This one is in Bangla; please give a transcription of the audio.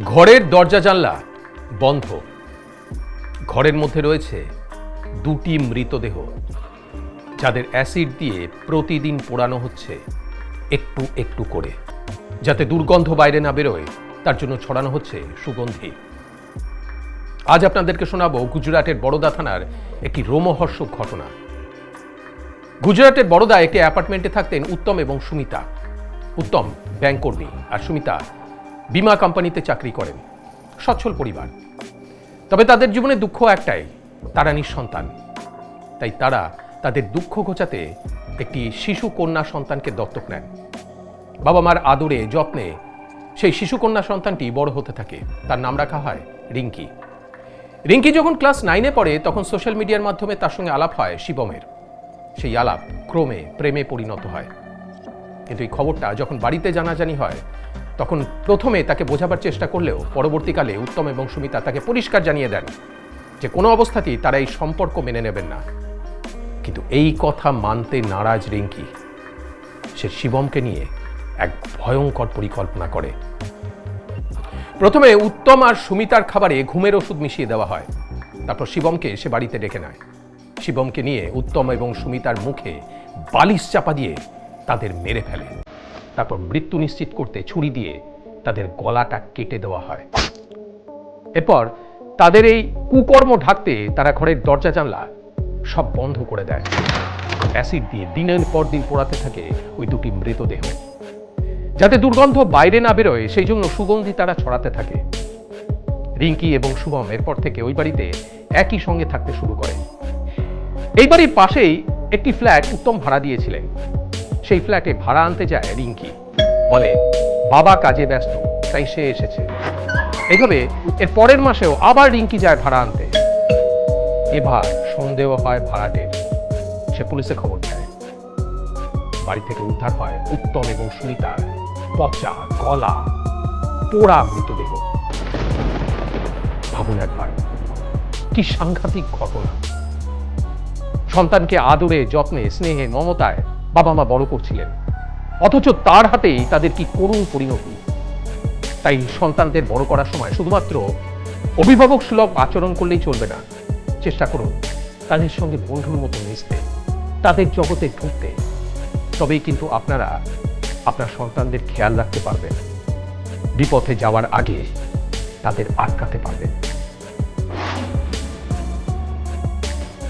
ঘরের দরজা জানলা বন্ধ। ঘরের মধ্যে রয়েছে দুটি মৃতদেহ, যাদের অ্যাসিড দিয়ে প্রতিদিন পোড়ানো হচ্ছে একটু একটু করে, যাতে দুর্গন্ধ বাইরে না বেরোয় তার জন্য ছড়ানো হচ্ছে সুগন্ধি। আজ আপনাদেরকে শোনাবো গুজরাটের বরোদা থানার একটি রোমহর্ষক ঘটনা। গুজরাটের বরোদা একটি অ্যাপার্টমেন্টে থাকতেন উত্তম এবং সুমিতা। উত্তম ব্যাংক কর্মী আর সুমিতা বীমা কোম্পানিতে চাকরি করেন। সচ্ছল পরিবার, তবে তাদের জীবনে দুঃখ একটাই, তারা নিঃসন্তান। তাই তারা তাদের দুঃখ ঘোচাতে একটি শিশু কন্যা সন্তানকে দত্তক নেন। বাবা মার আদরে যত্নে সেই শিশু কন্যা সন্তানটি বড় হতে থাকে। তার নাম রাখা হয় রিঙ্কি। রিঙ্কি যখন ক্লাস 9-এ পড়ে তখন সোশ্যাল মিডিয়ার মাধ্যমে তার সঙ্গে আলাপ হয় শিবমের। সেই আলাপ ক্রমে প্রেমে পরিণত হয়। কিন্তু এই খবরটা যখন বাড়িতে জানাজানি হয় তখন প্রথমে তাকে বোঝাবার চেষ্টা করলেও পরবর্তীকালে উত্তম এবং সুমিতা তাকে পরিষ্কার জানিয়ে দেন যে কোনো অবস্থাতেই তারা এই সম্পর্ক মেনে নেবেন না। কিন্তু এই কথা মানতে নারাজ রিঙ্কি সে শিবমকে নিয়ে এক ভয়ঙ্কর পরিকল্পনা করে। প্রথমে উত্তম আর সুমিতার খাবারে ঘুমের ওষুধ মিশিয়ে দেওয়া হয়। তারপর শিবমকে সে বাড়িতে ডেকে নেয়। শিবমকে নিয়ে উত্তম এবং সুমিতার মুখে বালিশ চাপা দিয়ে তাদের মেরে ফেলে। তারপর মৃত্যু নিশ্চিত করতে ছুরি দিয়ে তাদের গলাটা কেটে দেওয়া হয়। এরপর তাদের এই কুকর্ম ঢাকতে তারা ঘরের দরজা জানলা সব বন্ধ করে দেয়। অ্যাসিড দিয়ে দিনের পর দিন পোড়াতে থাকে ওই দুটি মৃতদেহ, যাতে দুর্গন্ধ বাইরে না বেরোয় সেই জন্য সুগন্ধি তারা ছড়াতে থাকে। রিঙ্কি এবং শুভম এরপর থেকে ওই বাড়িতে একই সঙ্গে থাকতে শুরু করে। এই বাড়ির পাশেই একটি ফ্ল্যাট উত্তম ভাড়া দিয়েছিলেন। সেই ফ্ল্যাটে ভাড়া আনতে যায় রিঙ্কি, বলে বাবা কাজে ব্যস্ত তাই সে এসেছে। এইভাবে এর পরের মাসেও আবার রিঙ্কি যায় ভাড়া আনতে। এবার সন্দেহ হয় ভাড়াটের। সে পুলিশে খবর দেয়। বাড়ি থেকে উদ্ধার হয় উত্তম এবং সুমিতার পচা গলা পোড়া মৃতদেহ। ভাবুন একবার, কি সাংঘাতিক ঘটনা। সন্তানকে আদরে যত্নে স্নেহে মমতায় বাবা মা বড় করছিলেন, অথচ তার হাতেই তাদের কি করুণ পরিণতি। তাই সন্তানদের বড় করার সময় শুধুমাত্র অভিভাবক সুলভ আচরণ করলেই চলবে না। চেষ্টা করুন তাদের সঙ্গে বন্ধুর মতো মিশতে, তাদের জগতে ঢুকতে। তবেই কিন্তু আপনারা আপনার সন্তানদের খেয়াল রাখতে পারবেন, বিপথে যাওয়ার আগে তাদের আটকাতে পারবেন।